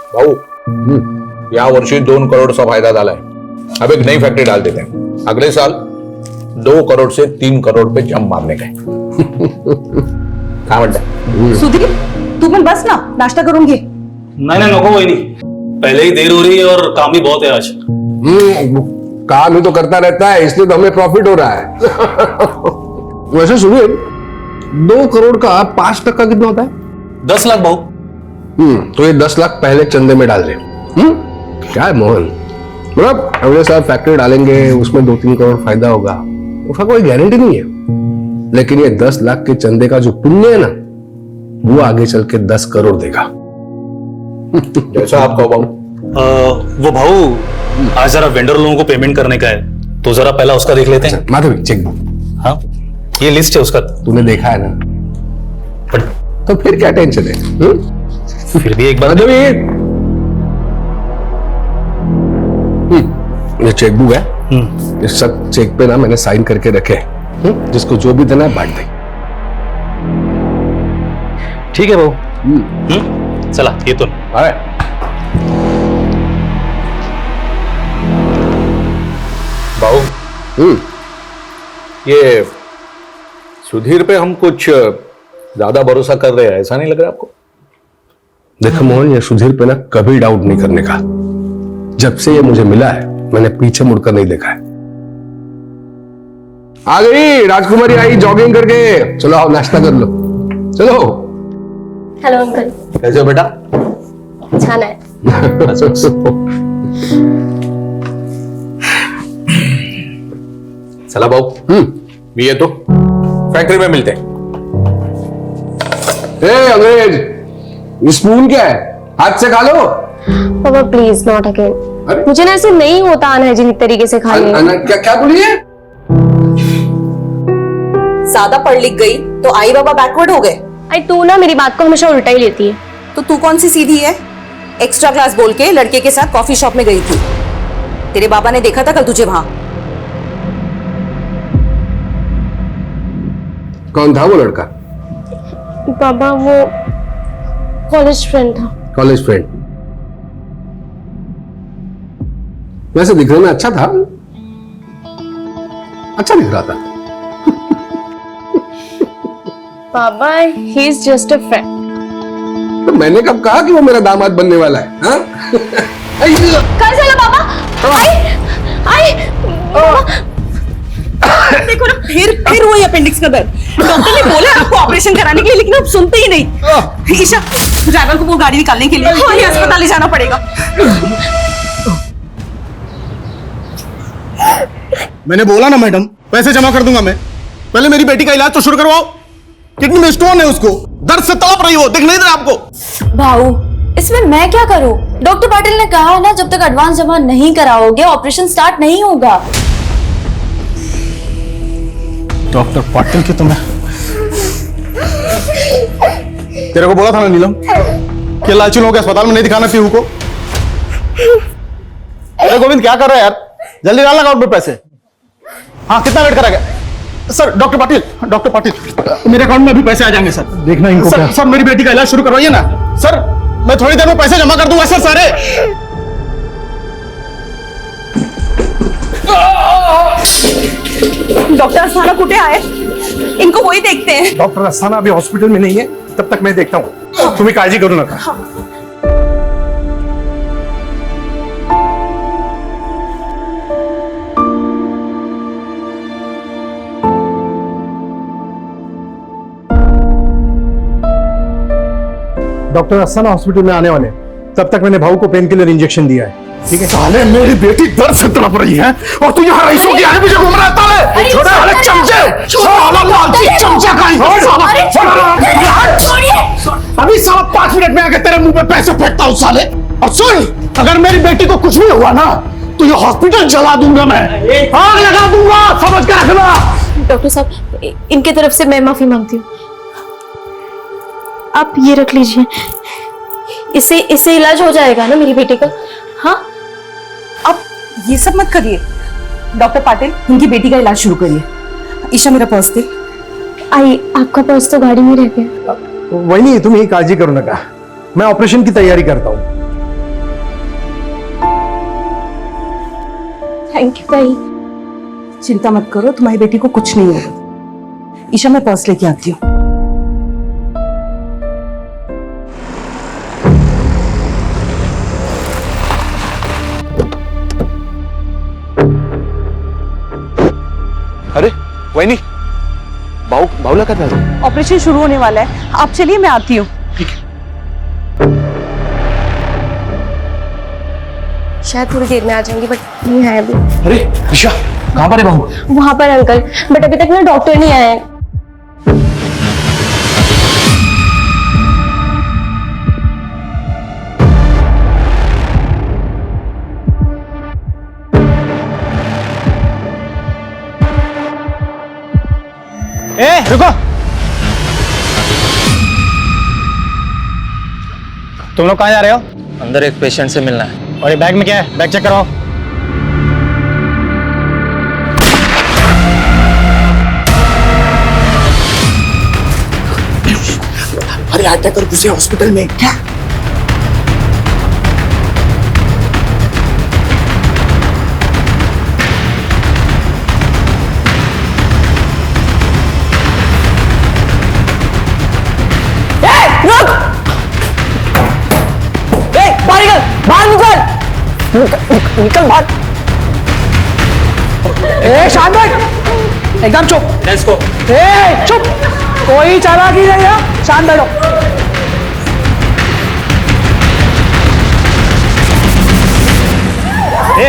भाऊ या वर्षी 2 करोड़चा फायदा झालाय. अब एक नई फैक्ट्री डाल देते हैं. अगले साल 2 करोड़ से 3 करोड़ पे जंप मारने का. काय म्हणताय? सुधीर तू पण बस ना, नाश्ता करून घे. नहीं नको वही नहीं, पहले ही देर हो रही है और काम भी बहुत है आज. काम ही तो करता रहता है, इसलिए तो हमें प्रॉफिट हो रहा है. वैसे सुनिए, 2 करोड़ का 5% कितना होता है? 10 लाख भाऊ. तो ये 10 लाख पहले चंदे में डाल दे. क्या है मोहन, मतलब अगले साल फैक्ट्री डालेंगे, उसमें 2-3 करोड़ फायदा होगा, उसका कोई गारंटी नहीं है. लेकिन ये 10 लाख के चंदे का जो पुण्य है ना, वो आगे चल के 10 करोड़ देगा. जैसा आप कहो भाऊ. वो भाऊ आज जरा वेंडर लोगों को पेमेंट करने का है, तो जरा पहला उसका देख लेते हैं. माधवी चेकबुक. हाँ ये लिस्ट है उसका. तूने देखा है ना, पर तो फिर क्या टेंशन है? फिर भी एक बार माधवी, ये चेकबुक है. इस सब चेक पे ना मैंने साइन करके रखे हैं. जिसको जो भी देना है बांट दे. ठीक है भाऊ. चला ये तो अरे भाऊ ये सुधीर पे हम कुछ ज्यादा भरोसा कर रहे हैं, ऐसा नहीं लग रहा आपको? देखो मोहन, ये सुधीर पे ना कभी डाउट नहीं करने का. जब से ये मुझे मिला है, मैंने पीछे मुड़कर नहीं देखा है. आ गई राजकुमारी, आई जॉगिंग करके. चलो आओ नाश्ता कर लो. चलो. Hello uncle. कैसे हो बेटा? छान आहे. चला भाऊ, मी येतो. फैक्ट्री में मिलते हैं. ए अंग्रेज, ये स्पून क्या है? हाथ से खा लो. पापा प्लीज नॉट अरे? अगेन. मुझे ना ऐसे नहीं होता अनहाइजीनिक तरीके से खाने. क्या क्या बोली है? ज्यादा पढ़ लिख गई तो आई बाबा बैकवर्ड हो गए. आई तू ना मेरी बात को हमेशा उल्टा ही लेती है. तो तू कौन सी सीधी है? एक्स्ट्रा क्लास बोल के लड़के के साथ कॉफी शॉप में गई थी. तेरे बाबा ने देखा था कल तुझे वहां. कौन था वो लड़का? पापा वो कॉलेज फ्रेंड था. College friend. वैसे दिखने में अच्छा था. अच्छा दिख रहा था. पापा he is just a friend. तो मैंने कब कहा कि वो मेरा दामाद बनने वाला है? हाँ? कल चला पापा. आई देखो ना, फिर वही अपेंडिक्स का दर्द. डॉक्टर ने बोला आपको ऑपरेशन कराने के लिए, लेकिन आप सुनते ही नहीं. ईशा, ड्राइवर को वो गाड़ी निकालने के लिए वही अस्पताल ले जाना पड़ेगा. मैंने बोला ना मैडम, पैसे जमा कर दूंगा मैं. पहले मेरी बेटी का इलाज तो शुरू करवाओ. किडनी में स्टोन है, उसको दर्द से तड़प रही हो. दिख नहीं रहा आपको? भाऊ, इसमें मैं क्या करूं? डॉक्टर पाटिल ने कहा ना, जब तक एडवांस जमा नहीं कराओगे ऑपरेशन स्टार्ट नहीं होगा. डॉक्टर पाटिल की तो मैं तेरे को बोला था ना नीलम कि लालची लोगों के अस्पताल में नहीं दिखाना पीहू को. अरे गोविंद क्या कर रहा है यार? जल्दी डालना अकाउंट में पैसे. हाँ कितना वेट करा गया? सर डॉक्टर पाटिल मेरे अकाउंट में अभी पैसे आ जाएंगे सर. देखना इनको. सर मेरी बेटी का इलाज शुरू करवाइए ना सर. मैं थोड़ी देर में पैसे जमा कर दूंगा सर सारे. डॉक्टर अस्थाना कुठे आहे? इनको वही देखते हैं. डॉक्टर अस्थाना अभी हॉस्पिटल में नहीं है, तब तक मैं देखता हूँ. तुम्हें काळजी करू नका. डॉक्टर अस्थाना हॉस्पिटल में आने वाले, तब तक मैंने भाऊ को पेन किलर इंजेक्शन दिया है. ठीक है. साले मेरी बेटी दर्द से तड़प रही है और तू यहाँ रईसों की आगे पीछे घूम रहा है. साले छोड़े साले चमचे. साला लालची चमचा कहीं. अभी साला 5 मिनट में आके तेरे मुंह पे पैसे फेंकता हूँ साले. और सुन, अगर मेरी बेटी को कुछ भी हुआ ना, तो ये हॉस्पिटल जला दूंगा मैं. आग लगा दूंगा, समझ के रखना. डॉक्टर साहब, इनके तरफ से मैं माफी मांगती हूँ. आप ये रख लीजिए, इससे इलाज हो जाएगा ना मेरी बेटी का. हाँ अब ये सब मत करिए. डॉक्टर पाटिल, इनकी बेटी का इलाज शुरू करिए. ईशा मेरा पर्स दे. आई, आपका पर्स तो गाड़ी में रह गया. वही नहीं, तुम ही काळजी करू नका. मैं ऑपरेशन की तैयारी करता हूँ. थैंक यू ताई। चिंता मत करो, तुम्हारी बेटी को कुछ नहीं होगा। ईशा, मैं पर्स लेके आती हूँ। अरे वही नहीं, बाउला कर रहा है। ऑपरेशन शुरू होने वाला है, आप चलिए, मैं आती हूँ। शायद थोड़ी देर में आ जाएंगी, बट नहीं है अभी। अरे ईशा, कहाँ पर है बहू? वहां पर अंकल, बट अभी तक ना डॉक्टर नहीं आए हैं। ए रुको, तुम लोग कहाँ जा रहे हो? अंदर एक पेशेंट से मिलना है। और ये बैग में क्या है? बैग चेक कराओ। अरे अटैक और घुसे हॉस्पिटल में क्या? निकल बाहर। ए शांत बैठ, एकदम चुप। Let's go. ए चुप, कोई चालाकी नहीं है, शांत बैठो। ए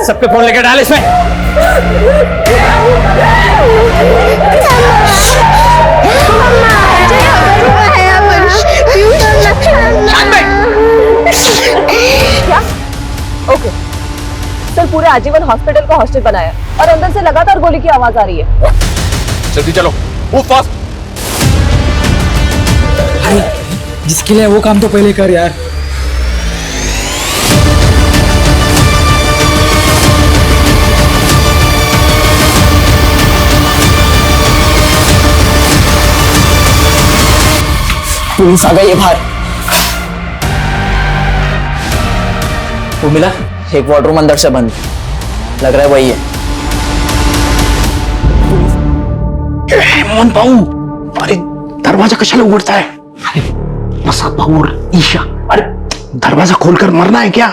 सबके फोन लेके डाल इसमें। ओके सर, पूरे आजीवन हॉस्पिटल को हॉस्टल बनाया और अंदर से लगातार गोली की आवाज आ रही है। जल्दी चलो, मूव फास्ट। जिसके लिए वो काम तो पहले कर यार। पुलिस आ गई है बाहर। वो मिला, एक वार्डरूम अंदर से बंद, लग रहा है वही है। मोहन भाऊ, अरे दरवाजा कशाला उघडता है? अरे प्रसाद भाऊ और ईशा, अरे दरवाजा खोलकर मरना है क्या?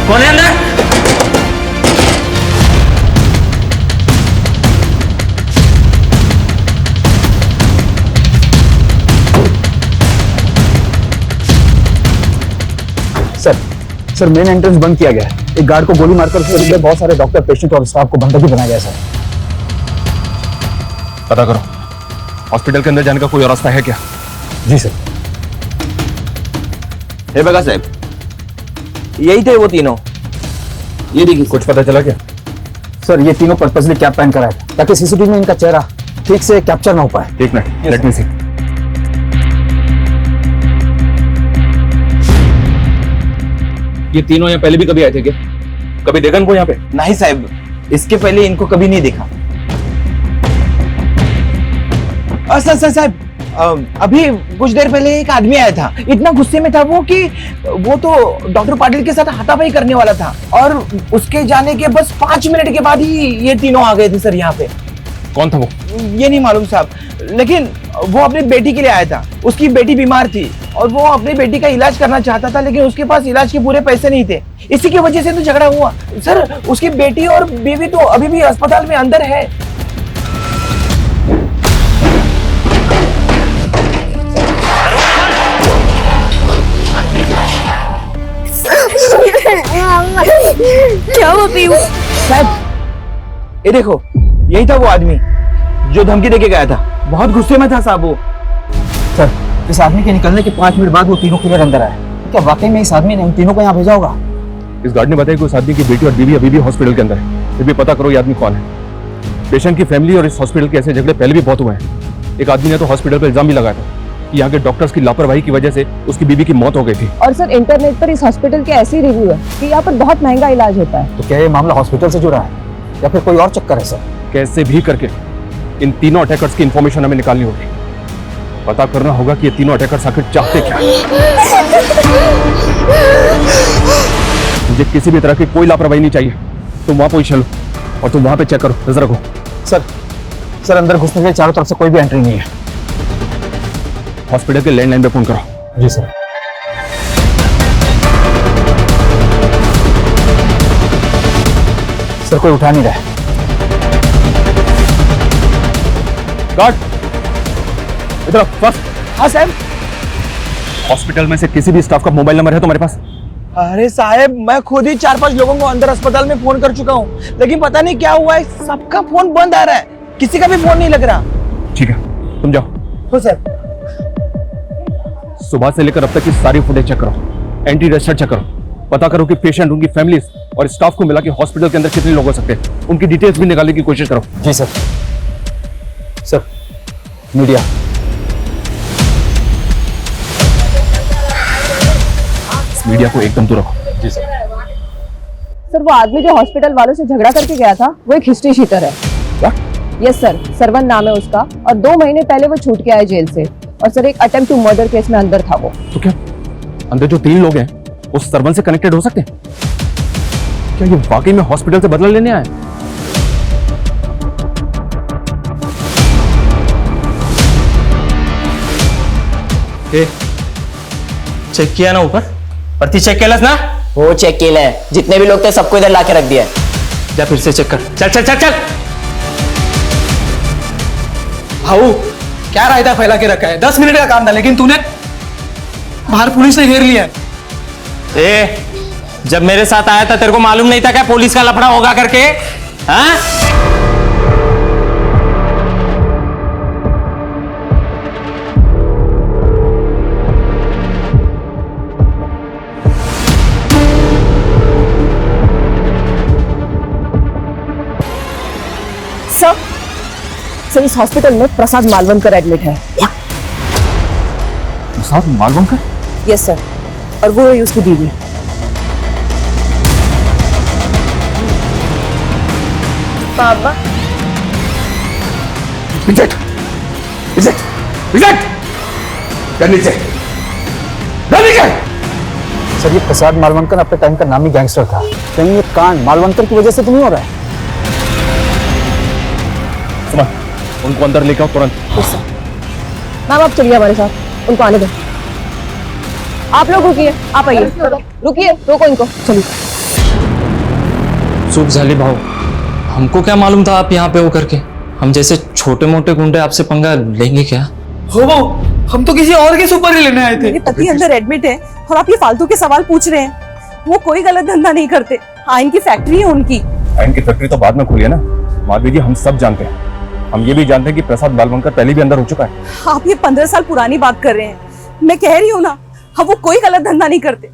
कौन है अंदर? सर मेन एंट्रेंस बंद किया गया है। एक गार्ड को गोली मारकर उसके अंदर बहुत सारे डॉक्टर, पेशेंट और स्टाफ को बंधक बनाया गया है। सर पता करो, हॉस्पिटल के अंदर जाने का कोई रास्ता है क्या? जी सर। हे बगा साहब, यही थे वो तीनों। ये देखिए, कुछ पता चला क्या? सर ये तीनों पर्पसली कैप पहन कर आए थे ताकि सीसीटीवी में इनका चेहरा ठीक से कैप्चर ना हो पाए। एक मिनट, लेट मी सी। ये तीनों यहाँ पहले भी कभी आए थे क्या? कभी देखा इनको यहाँ पे? नहीं साहब, इसके पहले इनको कभी नहीं देखा। सर साहब, अभी कुछ देर पहले एक आदमी आया था, इतना गुस्से में था वो कि वो तो डॉक्टर पाटिल के साथ हाथापाई करने वाला था और उसके जाने के बस 5 मिनट के बाद ही ये तीनों आ गए थे सर यहाँ पे। कौन था वो? ये नहीं मालूम साहब, लेकिन वो अपनी बेटी के लिए आया था। उसकी बेटी बीमार थी और वो अपनी बेटी का इलाज करना चाहता था, लेकिन उसके पास इलाज के पूरे पैसे नहीं थे। इसी की वजह से तो झगड़ा हुआ सर। उसकी बेटी और बीवी तो अभी भी अस्पताल में अंदर है। क्या हुआ पीयू? साहब ये देखो, यही था वो आदमी जो धमकी देके गया था। बहुत गुस्से में था साहब वो। सर इस आदमी के निकलने के 5 मिनट बाद वो तीनों किलर अंदर आए। क्या वाकई में इस आदमी ने उन तीनों को यहाँ भेजा होगा? इस गार्ड ने बताया कि उस आदमी की बेटी और बीवी अभी भी हॉस्पिटल के अंदर है। फिर भी पता करो ये आदमी कौन है। पेशेंट की फैमिली और इस हॉस्पिटल के ऐसे झगड़े पहले भी बहुत हुए हैं। एक आदमी ने तो हॉस्पिटल पर इल्जाम भी लगाया था कि यहाँ के डॉक्टर्स की लापरवाही की वजह से उसकी बीवी की मौत हो गई थी। और सर इंटरनेट पर इस हॉस्पिटल के ऐसे रिव्यू है कि यहाँ पर बहुत महंगा इलाज होता है। तो क्या ये मामला हॉस्पिटल से जुड़ा है या फिर कोई और चक्कर है सर? कैसे भी करके इन तीनों अटैकर्स की इंफॉर्मेशन हमें निकालनी होगी। पता करना होगा कि ये तीनों अटैकर्स आखिर चाहते क्या हैं। मुझे किसी भी तरह की कोई लापरवाही नहीं चाहिए। तुम वहां पोजीशन लो और तुम वहां पे चेक करो, नजर रखो। सर अंदर घुसने के लिए चारों तरफ से कोई भी एंट्री नहीं है। हॉस्पिटल के लैंडलाइन पे फोन करो। जी सर। सर कोई उठा नहीं रहा है। गार्ड इधर फर्स्ट। हाँ साहब। हॉस्पिटल में से किसी भी स्टाफ का मोबाइल नंबर है तुम्हारे पास? अरे साहब मैं खुद ही 4-5 लोगों को अंदर अस्पताल में फोन कर चुका हूँ, लेकिन पता नहीं क्या हुआ है, सबका फोन बंद आ रहा है, किसी का भी फोन नहीं लग रहा। ठीक है तुम जाओ। हो सर। सुबह से लेकर अब तक की सारी फुटेज चेक करो, एंटी रजिस्टर चेक करो, पता करो कि पेशेंट, उनकी फैमिलीज और स्टाफ को मिला के हॉस्पिटल के अंदर कितने लोग हो सकते हैं, उनकी डिटेल्स भी निकालने की कोशिश करो। जी सर। Sir media. मीडिया को एकदम दूर रखो। जी सर। सर वो आदमी जो हॉस्पिटल वालों से झगड़ा करके गया था वो एक हिस्ट्री शीटर है। यस सर, सरवन नाम है उसका और 2 महीने पहले वो छूट के आया जेल से। और सर एक अटेम्प्ट टू मर्डर केस में अंदर था वो। तो क्या अंदर जो 3 लोग हैं उस सरवन से कनेक्टेड हो सकते हैं? क्या ये वाकई में हॉस्पिटल से बदला लेने आए? चेक किया ना ऊपर? प्रति चेक केलस ना? वो चेक केला है, जितने भी लोग थे सबको इधर लाके रख दिया है। जा फिर से चेक कर। चल चल चल चल। भाऊ क्या रायता फैला के रखा है, 10 मिनट का काम था, लेकिन तूने बाहर पुलिस ने घेर लिया है। ए, जब मेरे साथ आया था तेरे को मालूम नहीं था क्या पुलिस का लफड़ा होगा करके? हाँ? सर इस हॉस्पिटल में प्रसाद मालवणकर एडमिट है। प्रसाद मालवणकर? यस सर, और वो है उसकी बीवी। पापा रिजेक्ट रिजेक्ट रिजेक्ट कर नीचे कर नीचे। सर ये प्रसाद मालवणकर अपने टाइम का नामी गैंगस्टर था। कहीं ये कांड मालवणकर की वजह से तो नहीं हो रहा है? सुना, उनको अंदर लेके आओ तुरंत। मैम आप चलिए हमारे साथ, उनको आने दो। आप लोग रुकिए, आप आइए। रुकिए, रोको इनको, चलिए। चूक झाली भाऊ, हमको क्या मालूम था आप यहाँ पे हो करके। हम जैसे छोटे मोटे गुंडे आपसे पंगा लेंगे क्या? हो भाऊ, हम तो किसी और के सुपर ही लेने आए थे। मेरे पति अंदर एडमिट है और आप ये फालतू के सवाल पूछ रहे हैं। वो कोई गलत धंधा नहीं करते। हाँ, इनकी फैक्ट्री है उनकी। इनकी फैक्ट्री तो बाद में खुली है ना माधवी जी, हम सब जानते हैं। हम ये भी जानते हैं कि प्रसाद मालवणकर पहले भी अंदर हो चुका है। आप ये 15 साल पुरानी बात कर रहे हैं। मैं कह रही हूँ ना, हाँ वो कोई गलत धंधा नहीं करते।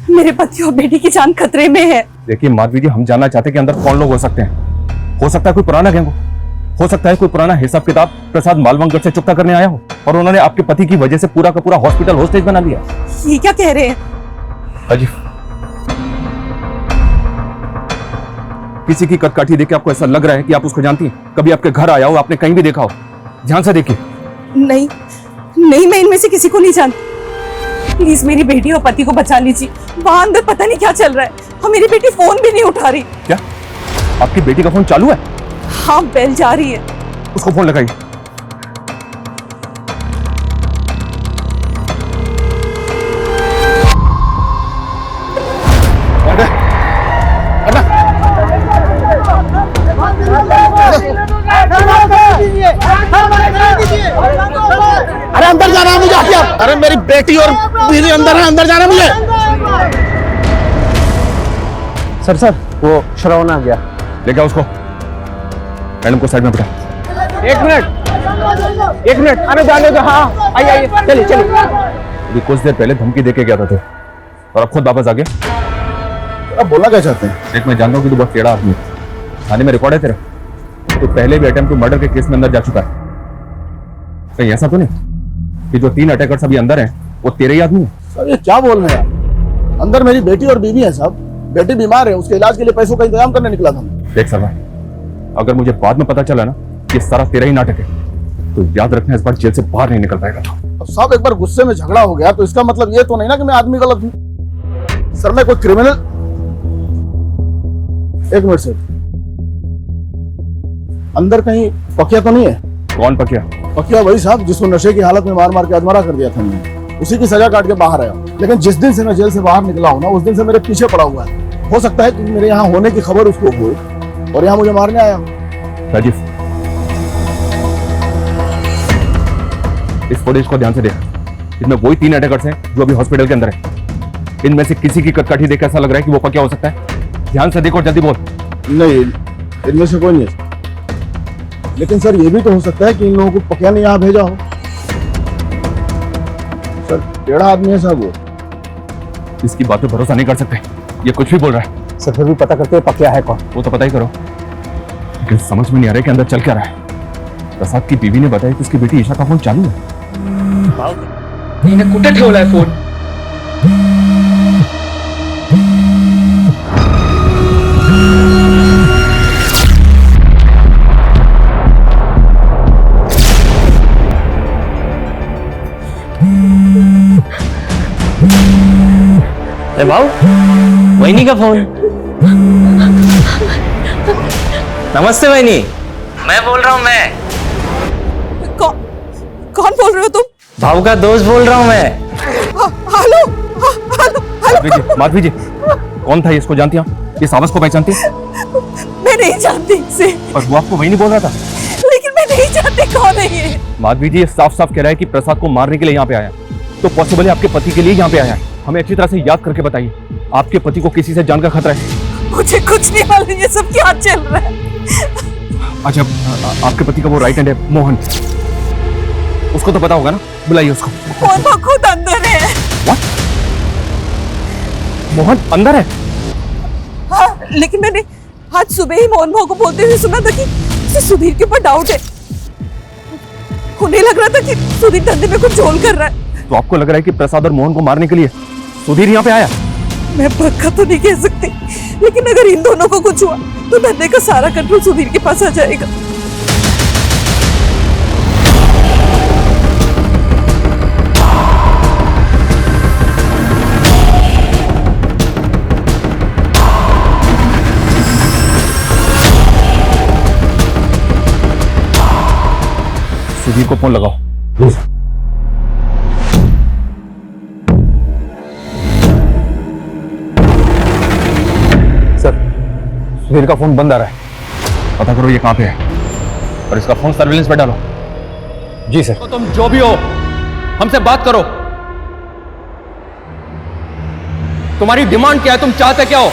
मेरे पति और बेटी की जान खतरे में है। देखिए माधवी जी, हम जानना चाहते हैं कि अंदर कौन लोग हो सकते हैं। हो सकता है कोई पुराना गैंग हो सकता है कोई पुराना हिसाब किताब प्रसाद मालवणकर से चुकता करने आया हो और उन्होंने आपके पति की वजह से पूरा का पूरा हॉस्पिटल होस्टेज बना लिया। ये क्या कह रहे हैं? अजी, किसी की कटकाठी देख के आपको ऐसा लग रहा है कि आप उसको जानती हैं? कभी आपके घर आया हो, आपने कहीं भी देखा हो? ध्यान से देखिए। नहीं नहीं, मैं इनमें से किसी को नहीं जानती। प्लीज मेरी बेटी और पति को बचा लीजिए। वहां अंदर पता नहीं क्या चल रहा है और मेरी बेटी फोन भी नहीं उठा रही। क्या आपकी बेटी का फोन चालू है? हाँ, बेल जा रही है। उसको फोन लगाइए। अरे अंदर जाना है मुझे, हटिए। अरे मेरी बेटी और बीवी अंदर है, अंदर जाना है मुझे। सर वो श्रवण आ गया। लेके आओ उसको। मैडम को साइड में बिठा। एक मिनट आने जाने दो। हाँ आइए चलिए चलिए। अभी कुछ देर पहले धमकी देके गया था और अब खुद वापस आ गया। आप बोलना क्या चाहते हैं? देख, मैं जानता हूँ कि तू बहुत टेढ़ा आदमी है। थाने में रिकॉर्ड है तेरा। तो पहले भी अटेम्प्ट टू मर्डर के केस में अंदर जा चुका है। कहीं ऐसा तो नहीं कि जो 3 अटैकर्स अभी अंदर हैं वो तेरे ही आदमी है? सर ये क्या बोल रहे हैं आप? अंदर मेरी बेटी और बीवी है साहब। बेटी बीमार है, उसके इलाज के लिए पैसों का इंतजाम करने निकला था। देख सरवा, अगर मुझे बाद में पता चला ना कि सारा तेरा ही नाटक है तो याद रखना, इस बार जेल से बाहर नहीं निकल पाएगा। अब साहब एक बार गुस्से में झगड़ा हो गया तो इसका मतलब ये तो नहीं ना कि मैं आदमी गलत हूँ। सर मैं कोई क्रिमिनल। एक मिनट सर, अंदर कहीं पकिया तो नहीं है? कौन पकिया? पकिया वही साहब जिसको नशे की हालत में मार मार के अधमरा कर दिया था मैंने। उसी की सजा काट के बाहर आया। लेकिन जिस दिन से मैं जेल से बाहर निकला हूं ना, उस दिन से मेरे पीछे पड़ा हुआ है। हो सकता है कि मेरे यहाँ होने की खबर उसको हो और यहाँ मुझे मारने आया हो। राजीव, इस फुटेज को ध्यान से देख। इसमें वही 3 अटैकर्स हैं जो अभी हॉस्पिटल के अंदर है। इनमें से किसी की कटकाठी देख ऐसा लग रहा है कि वो पकिया हो सकता है। ध्यान से देखो, जल्दी बोल। नहीं, इनमें से कोई नहीं है। लेकिन सर ये भी तो हो सकता है कि इन लोगों को पकिया ने यहाँ भेजा हो। सर टेढ़ा आदमी है साहब वो। इसकी बात पे भरोसा नहीं कर सकते, ये कुछ भी बोल रहा है। सर फिर भी पता करते हैं पकिया है कौन। वो तो पता ही करो, लेकिन समझ में नहीं आ रहा है कि अंदर चल क्या रहा है। प्रसाद की बीवी ने बताया कि उसकी बेटी ईशा का फोन चालू है। कुठे ठेवलाय फोन? अरे भाऊ, वहीनी का फोन। नमस्ते वहीनी, मैं बोल रहा हूँ। मैं कौन बोल रहे हो तुम? भाऊ का दोस्त बोल रहा हूँ मैं। Hello hello. माधवी जी, कौन था ये? इसको जानती हैं? इस आवाज को पहचानती हैं? मैं नहीं जानती इसे। और वो आपको वही नहीं बोल रहा था? लेकिन मैं नहीं जानती कौन है ये। माधवी जी, ये साफ साफ कह रहा है कि प्रसाद को मारने के लिए यहाँ पे आया। तो पॉसिबल है आपके पति के लिए यहाँ पे आया है। हमें अच्छी तरह से याद करके बताइए, आपके पति को किसी से जान का खतरा है? मुझे कुछ नहीं मालूम ये सब क्या चल रहा है। अच्छा, आपके पति का वो राइट हैंड है मोहन, उसको तो पता होगा ना? बुलाइए उसको। मोहन खुद अंदर है। What? मोहन अंदर है? हाँ, लेकिन मैंने आज सुबह ही मोहन भाव को बोलते हुए सुना था कि उसे सुधीर के ऊपर डाउट है। उन्हें लग रहा था कि सुधीर धंधे में कुछ झोल कर रहा है। तो आपको लग रहा है कि प्रसाद और मोहन को मारने के लिए सुधीर यहाँ पे आया? मैं पक्का तो नहीं कह सकती, लेकिन अगर इन दोनों को कुछ हुआ तो धंधे का सारा कंट्रोल सुधीर के पास आ जाएगा। सुधीर को फोन लगाओ। सर, सुधीर का फोन बंद आ रहा है। पता करो ये कहां पे है और इसका फोन सर्विलेंस पे डालो। जी सर। तो तुम जो भी हो, हमसे बात करो। तुम्हारी डिमांड क्या है? तुम चाहते क्या हो?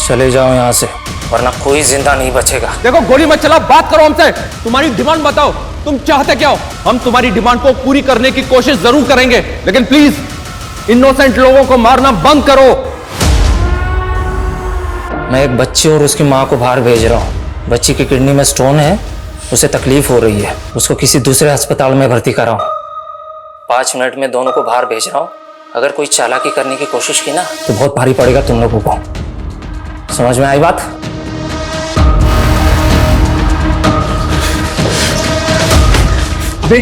चले जाओ यहाँ से, वरना कोई जिंदा नहीं बचेगा। देखो, गोली मत चलाओ, बात करो हमसे। तुम्हारी डिमांड बताओ, तुम चाहते क्या हो? हम तुम्हारी डिमांड को पूरी करने की कोशिश जरूर करेंगे, लेकिन प्लीज इनोसेंट लोगों को मारना बंद करो। मैं एक बच्चे और उसकी माँ को बाहर भेज रहा हूँ। बच्ची की किडनी में स्टोन है, उसे तकलीफ हो रही है। उसको किसी दूसरे अस्पताल में भर्ती कराओ। 5 मिनट में दोनों को बाहर भेज रहा हूँ। अगर कोई चालाकी करने की कोशिश की ना तो बहुत भारी पड़ेगा तुम लोगों को। समझ में आई बात? अबे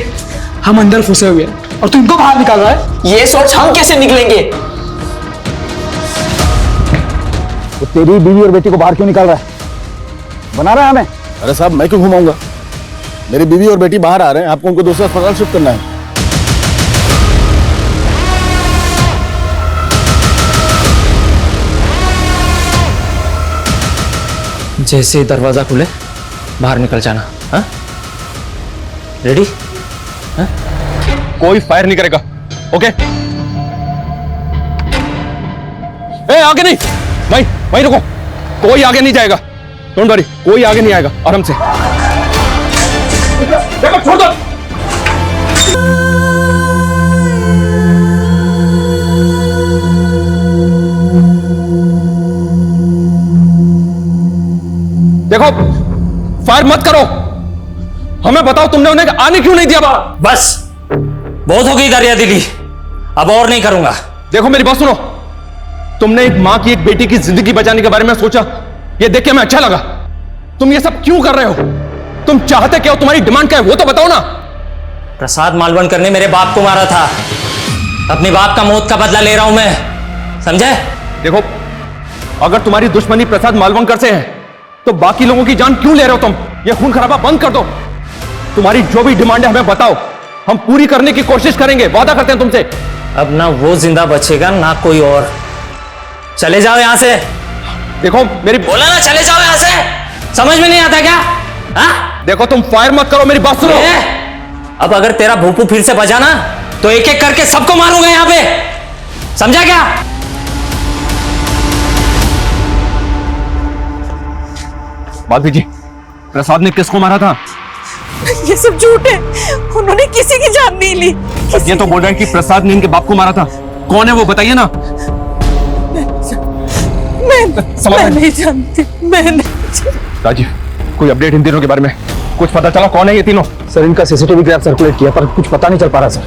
हम अंदर फंसे हुए हैं और तू इनको बाहर निकाल रहा है। ये सोच हम कैसे निकलेंगे? तो तेरी बीवी और बेटी को बाहर क्यों निकाल रहा है? बना रहा है हमें? अरे साहब मैं क्यों घुमाऊंगा? मेरी बीवी और बेटी बाहर आ रहे हैं, आपको उनको दूसरा अस्पताल शिफ्ट करना है। जैसे ही दरवाजा खुले बाहर निकल जाना। हाँ, रेडी? हाँ? कोई फायर नहीं करेगा, ओके? ए, आगे नहीं, भाई भाई रुको, कोई आगे नहीं जाएगा, डोंट वरी, कोई आगे नहीं आएगा, आराम से। देखो, छोड़ दो। देखो, फायर मत करो, हमें बताओ तुमने उन्हें आने क्यों नहीं दिया बाहर? बस बहुत हो गई दरिया दिली, अब और नहीं करूंगा। देखो मेरी बात सुनो, तुमने एक मां की, एक बेटी की जिंदगी बचाने के बारे में सोचा, ये देख के हमें अच्छा लगा। तुम ये सब क्यों कर रहे हो? तुम चाहते क्या हो? तुम्हारी डिमांड क्या है वो तो बताओ ना। प्रसाद मालवणकर ने मेरे बाप को मारा था, अपने बाप का मौत का बदला ले रहा हूं मैं, समझे? देखो, अगर तुम्हारी दुश्मनी प्रसाद मालवणकर से है तो बाकी लोगों की जान क्यों ले रहे हो तुम? ये खून खराबा बंद कर दो। तुम्हारी जो भी डिमांड है हमें बताओ, हम पूरी करने की कोशिश करेंगे, वादा करते हैं तुमसे। अब ना वो जिंदा बचेगा ना कोई और। चले जाओ यहां से। देखो मेरी, बोला ना चले जाओ यहां से, समझ में नहीं आता क्या? हाँ? देखो तुम फायर मत करो, मेरी बात सुनो। अब अगर तेरा भूपू फिर से बजा ना तो एक एक करके सबको मारूंगा यहां पे, समझा क्या? माधवी जी, प्रसाद ने किसको मारा था? ये सब झूठ है, उन्होंने किसी की जान नहीं ली। ये तो बोल रहे हैं कि प्रसाद ने इनके बाप को मारा था। कौन है वो बताइए ना। मैं नहीं जानती, मैं नहीं। राजीव, कोई अपडेट इन तीनों के बारे में? कुछ पता चला कौन है ये तीनों? सर इनका सीसीटीवी ग्राफ सर्कुलेट किया पर कुछ पता नहीं चल पा रहा सर।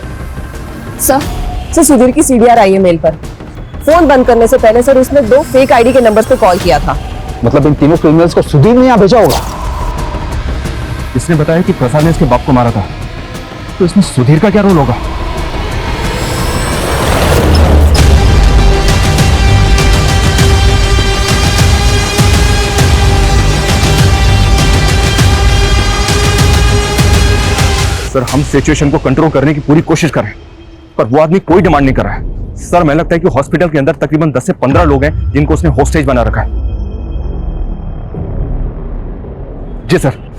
सर सुधीर की सीडीआर आई है मेल पर। फोन बंद करने से पहले सर उसने 2 फेक आईडी के नंबर्स पे कॉल किया था। मतलब इन तीनों क्रिमिनल्स को सुधीर ने यहाँ भेजा होगा। इसने बताया कि प्रसाद ने इसके बाप को मारा था, तो इसमें सुधीर का क्या रोल होगा? सर हम सिचुएशन को कंट्रोल करने की पूरी कोशिश कर रहे हैं, पर वो आदमी कोई डिमांड नहीं कर रहा है। सर मैं लगता है कि हॉस्पिटल के अंदर तकरीबन 10 से 15 लोग हैं जिनको उसने होस्टेज बना रखा है। जी सर।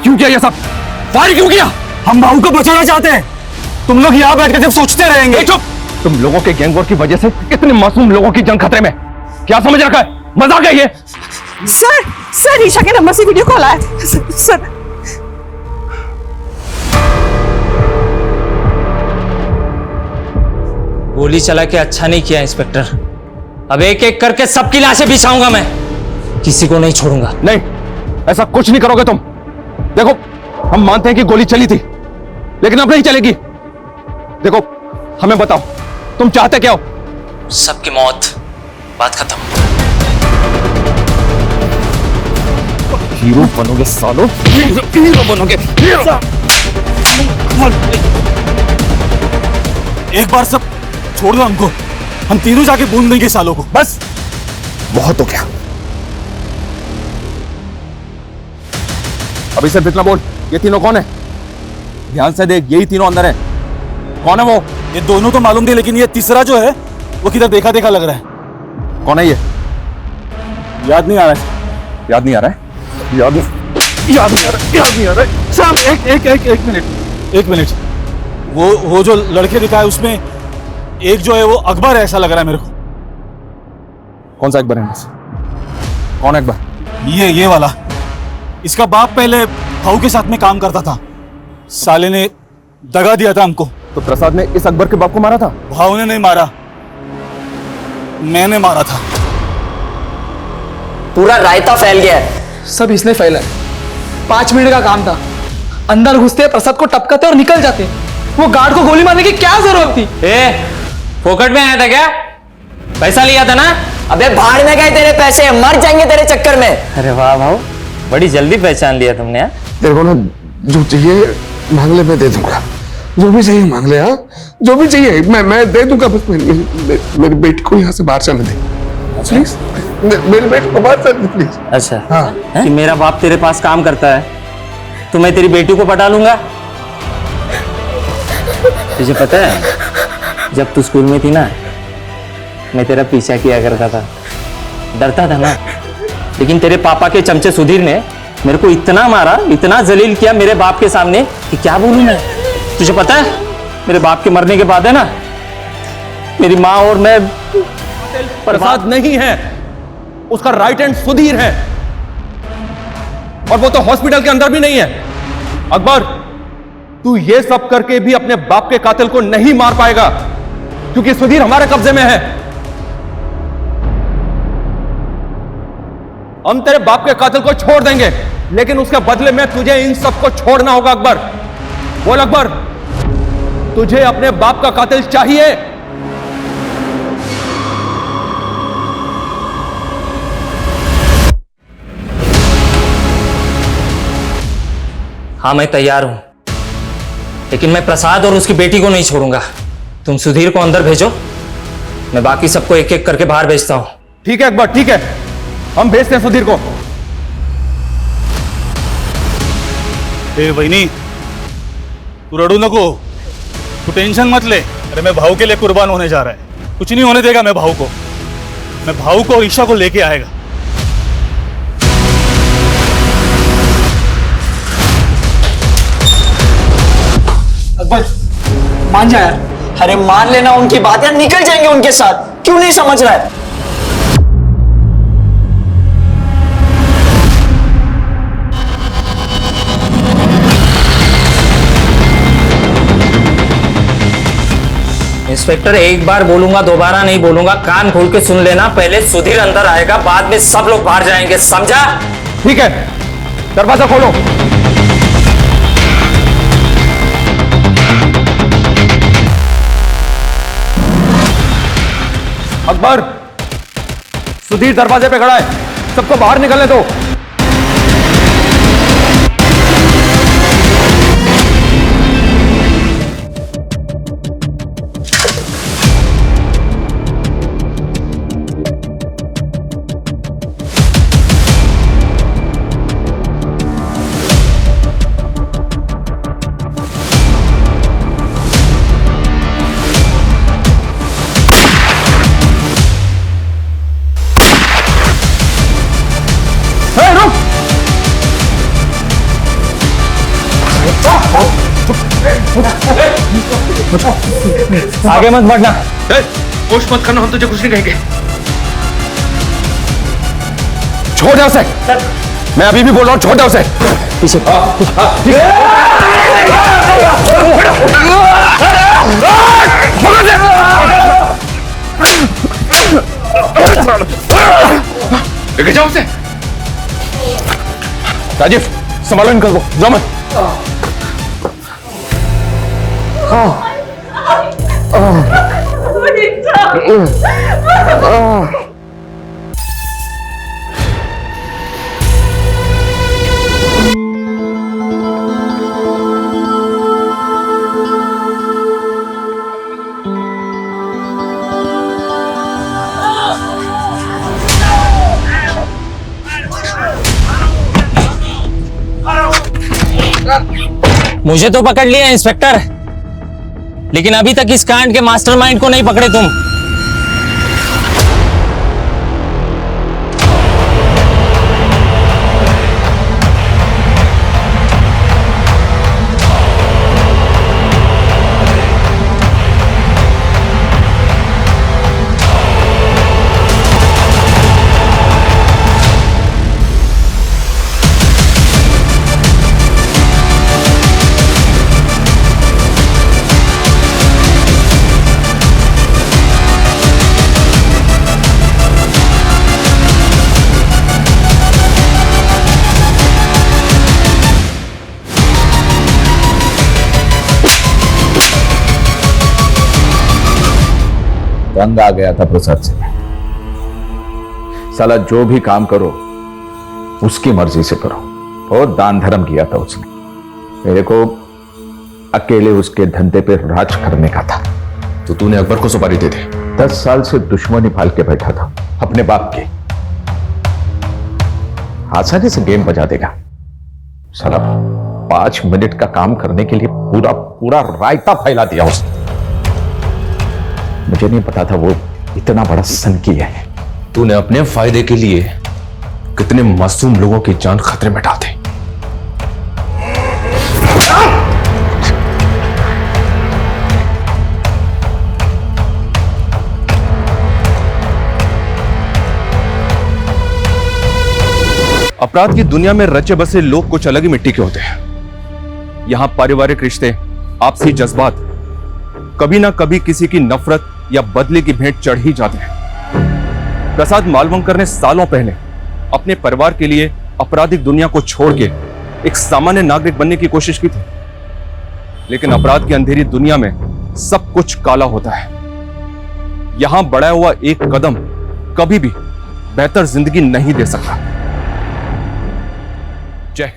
क्यों किया ये सब? फायर क्यों किया? हम बाबू को बचाना चाहते हैं। तुम लोग यहाँ बैठ कर सिर्फ सोचते रहेंगे। चुप! तुम लोगों के गैंग वॉर की वजह से इतने मासूम लोगों की जान खतरे में। क्या समझ रखा है? मजाक है ये? सर ईशा के नंबर से वीडियो कॉल आया था। सर गोली चला के अच्छा नहीं किया इंस्पेक्टर। अब एक एक करके सबकी लाशें बिछाऊंगा मैं, किसी को नहीं छोड़ूंगा। नहीं, ऐसा कुछ नहीं करोगे तुम। देखो हम मानते हैं कि गोली चली थी, लेकिन अब नहीं चलेगी। देखो हमें बताओ तुम चाहते क्या हो? सबकी मौत, बात खत्म। हीरो बनोगे सालो, हीरो बनोगे। एक बार सब छोड़ दो हमको, हम तीनों जाके बूंद देंगे सालों को। बस बहुत हो गया। अभी सिर्फ इतना बोल, ये तीनों कौन है? ध्यान से देख, यही तीनों अंदर है। कौन है वो? ये दोनों तो मालूम थे, लेकिन ये तीसरा जो है वो किधर देखा देखा लग रहा है। कौन है ये? याद नहीं आ रहा है। याद नहीं आ रहा है? याद नहीं आ रहा है। सर एक मिनट। वो जो लड़के दिखाए उसमें एक जो है वो अकबर है, ऐसा लग रहा है मेरे को। कौन सा अकबर है? कौन है अकबर? ये वाला। इसका बाप पहले भाऊ के साथ में काम करता था, साले ने दगा दिया था हमको। तो प्रसाद ने इस अकबर के बाप को मारा था? भाऊ ने नहीं मारा, मैंने मारा था। पूरा रायता फैल गया है। सब इसने फैला है। 5 मिनट का काम था, अंदर घुसते प्रसाद को टपकाते और निकल जाते। वो गार्ड को गोली मारने की क्या जरूरत थी? फोकट में आया था क्या? पैसा लिया था ना? अबे भाड़ में गए तेरे पैसे, मर जाएंगे तेरे चक्कर में। अरे वाह भाऊ, बड़ी जल्दी पहचान लिया तुमने। तेरे को ना जो चाहिए मांग ले, मैं दे दूंगा। जो भी चाहिए मांग ले। हाँ, जो भी चाहिए मैं दे दूंगा। बस मेरी बेटी को यहाँ से बाहर जाने दे प्लीज। मेरी बेटी को बाहर जाने दे प्लीज। अच्छा हाँ। कि मेरा बाप तेरे पास काम करता है तो मैं तेरी बेटी को पटा लूंगा? तुझे पता है जब तू स्कूल में थी ना, मैं तेरा पीछा किया करता था, डरता था ना, लेकिन तेरे पापा के चमचे सुधीर ने मेरे को इतना मारा, इतना जलील किया मेरे बाप के सामने कि क्या बोलूं मैं। तुझे पता है मेरे बाप के मरने के बाद है ना, मेरी माँ और मैं प्रसाद नहीं है, उसका राइट हैंड सुधीर है, और वो तो हॉस्पिटल के अंदर भी नहीं है। अकबर, तू ये सब करके भी अपने बाप के कातिल को नहीं मार पाएगा, क्योंकि सुधीर हमारे कब्जे में है। हम तेरे बाप के कातिल को छोड़ देंगे, लेकिन उसके बदले में तुझे इन सबको छोड़ना होगा। अकबर, बोल अकबर, तुझे अपने बाप का कातिल चाहिए? हाँ मैं तैयार हूं, लेकिन मैं प्रसाद और उसकी बेटी को नहीं छोड़ूंगा। तुम सुधीर को अंदर भेजो, मैं बाकी सबको एक एक करके बाहर भेजता हूं। ठीक है अकबर, ठीक है, हम भेजते हैं सुधीर को। वहिनी, तू रडू नको, तू टेंशन मत ले। अरे मैं भाऊ के लिए कुर्बान होने जा रहा है, कुछ नहीं होने देगा मैं भाऊ को। मैं भाऊ को और ईशा को लेके आएगा। अकबर मान जा यार। अरे मान लेना उनकी बात यार, निकल जाएंगे उनके साथ। क्यों नहीं समझ रहा है? इंस्पेक्टर, एक बार बोलूंगा, दोबारा नहीं बोलूंगा, कान खोल के सुन लेना। पहले सुधीर अंदर आएगा, बाद में सब लोग बाहर जाएंगे, समझा? ठीक है, दरवाजा खोलो। अकबर, सुधीर दरवाजे पे खड़ा है, सबको बाहर निकलने दो। आगे मत बढ़ना। कोशिश मत करना, हम तुझे कुछ नहीं कहेंगे। छोड़ दे उसे। मैं अभी भी बोल रहा हूं, छोड़ दे उसे। पीछे। लेके जाओ उसे। राजीव, संभालो इनको, जाओ मत। मुझे तो पकड़ लिया इंस्पेक्टर, लेकिन अभी तक इस कांड के मास्टरमाइंड को नहीं पकड़े तुम। तंग आ गया था प्रसाद से। साला जो भी काम करो उसकी मर्जी से करो। बहुत दान धर्म किया था उसने। मेरे को अकेले उसके धंधे पे राज करने का था। तो तूने अकबर को सुपारी दे दी? 10 साल से दुश्मनी पाल के बैठा था अपने बाप के। आसानी से गेम बजा देगा साला। 5 मिनट का काम करने के लिए पूरा पूरा रायता फैला दिया उसने। मुझे नहीं पता था वो इतना बड़ा सनकी है। तूने अपने फायदे के लिए कितने मासूम लोगों की जान खतरे में डाल दी। अपराध की दुनिया में रचे बसे लोग कुछ अलग ही मिट्टी के होते हैं। यहां पारिवारिक रिश्ते, आपसी जज्बात कभी ना कभी किसी की नफरत या बदले की भेंट चढ़ ही जाते हैं। प्रसाद मालवंकर ने सालों पहले अपने परिवार के लिए आपराधिक दुनिया को छोड़ के एक सामान्य नागरिक बनने की कोशिश की थी, लेकिन अपराध की अंधेरी दुनिया में सब कुछ काला होता है। यहां बढ़ाया हुआ एक कदम कभी भी बेहतर जिंदगी नहीं दे सकता।